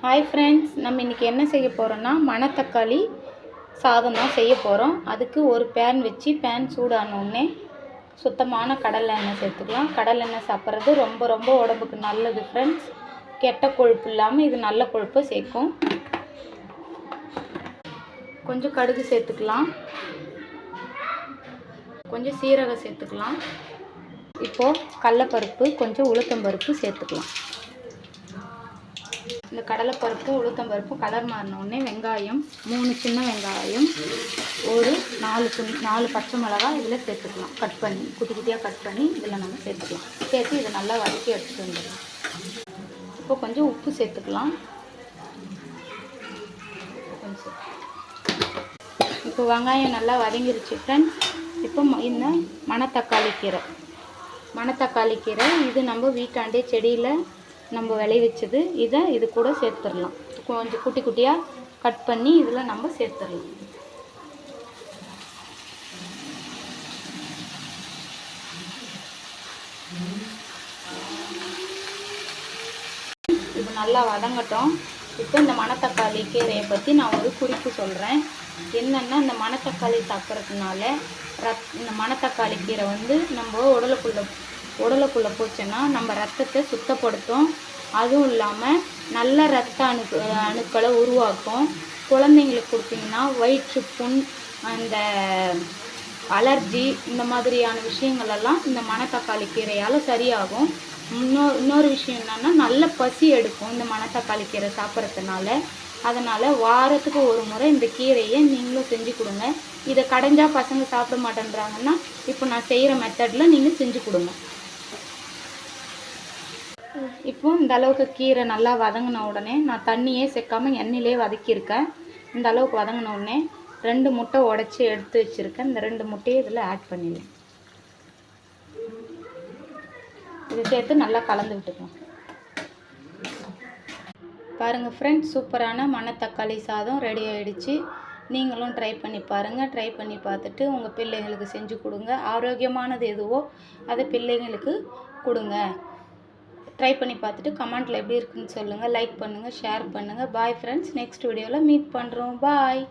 Hi friends, நம்ம இன்றைக்கி என்ன செய்ய போகிறோன்னா மணத்தக்காளி சாதம் தான் செய்ய போகிறோம். அதுக்கு ஒரு பேன் வச்சு பேன் சூடானோடனே சுத்தமான கடலை எண்ணெய் சேர்த்துக்கலாம். கடலை எண்ணெய் சாப்பிட்றது ரொம்ப ரொம்ப உடம்புக்கு நல்லது ஃப்ரெண்ட்ஸ். கெட்ட கொழுப்பு இல்லாமல் இது நல்ல கொழுப்பை சேர்க்கும். கொஞ்சம் கடுகு சேர்த்துக்கலாம், கொஞ்சம் சீரகம் சேர்த்துக்கலாம். இப்போது கடலைப்பருப்பு, கொஞ்சம் உளுத்தம்பருப்பு சேர்த்துக்கலாம். இந்த கடலைப்பருப்பு உளுத்தம்பருப்பு கலர் மாறினோடனே வெங்காயம் 3 சின்ன வெங்காயம், ஒரு 4 பச்சை மிளகாய் இதில் சேர்த்துக்கலாம். கட் பண்ணி குட்டி குட்டியாக கட் பண்ணி இதில் நம்ம சேர்த்துக்கலாம். சேர்த்து இதை நல்லா வதக்கி எடுத்துகிட்டு வந்துடலாம். இப்போ கொஞ்சம் உப்பு சேர்த்துக்கலாம். இப்போ வெங்காயம் நல்லா வதங்கிருச்சு ஃப்ரெண்ட்ஸ். இப்போ இந்த மணத்தக்காளி கீரை இது நம்ம வீட்டாண்டே செடியில் நம்ம விளைவிச்சது. இது கூட சேர்த்துடலாம். கொஞ்சம் குட்டி குட்டியாக கட் பண்ணி இதில் நம்ம சேர்த்துடலாம். இது நல்லா வதங்கட்டும். இப்போ இந்த மணத்தக்காளி கீரையை பற்றி நான் ஒரு குறிப்பு சொல்கிறேன். என்னென்னா, இந்த மணத்தக்காளி சாப்பிட்றதுனால இந்த மணத்தக்காளி கீரை நம்ம உடலுக்குள்ளே போச்சுன்னா நம்ம ரத்தத்தை சுத்தப்படுத்தும். அதுவும் இல்லாமல் நல்ல ரத்த அணுக்களை உருவாக்கும். குழந்தைங்களுக்கு கொடுத்தீங்கன்னா வயிற்றுப்புண், அந்த அலர்ஜி, இந்த மாதிரியான விஷயங்களெல்லாம் இந்த மணத்தக்காளி கீரையால் சரியாகும். இன்னொரு விஷயம் என்னென்னா, நல்ல பசி எடுக்கும் இந்த மணத்தக்காளி கீரை சாப்பிட்றதுனால. அதனால் வாரத்துக்கு ஒரு முறை இந்த கீரையை நீங்களும் செஞ்சு கொடுங்க. இதை கடைஞ்சா பசங்க சாப்பிட மாட்டேன்றாங்கன்னா இப்போ நான் செய்கிற மெத்தடில் நீங்கள் செஞ்சு கொடுங்க. இப்போ இந்த அளவுக்கு கீரை நல்லா வதங்கின உடனே நான் தண்ணியே சேர்க்காமல் எண்ணெயிலே வதக்கியிருக்கேன். இந்த அளவுக்கு வதங்கின உடனே 2 முட்டை உடச்சி எடுத்து வச்சுருக்கேன். இந்த 2 முட்டையை இதில் ஆட் பண்ணிடலாம். இதை சேர்த்து நல்லா கலந்து விட்டுக்கலாம். பாருங்கள் ஃப்ரெண்ட்ஸ், சூப்பரான மணத்தக்காளி சாதம் ரெடி ஆகிடுச்சு. நீங்களும் ட்ரை பண்ணி பாருங்கள். ட்ரை பண்ணி பார்த்துட்டு உங்கள் பிள்ளைங்களுக்கு செஞ்சு கொடுங்க. ஆரோக்கியமானது எதுவோ அதை பிள்ளைங்களுக்கு கொடுங்க. ட்ரை பண்ணி பார்த்துட்டு கமெண்ட்டில் எப்படி இருக்குன்னு சொல்லுங்கள். லைக் பண்ணுங்கள், ஷேர் பண்ணுங்கள். பாய் ஃப்ரெண்ட்ஸ், நெக்ஸ்ட் வீடியோவில் மீட் பண்ணுறோம். பாய்.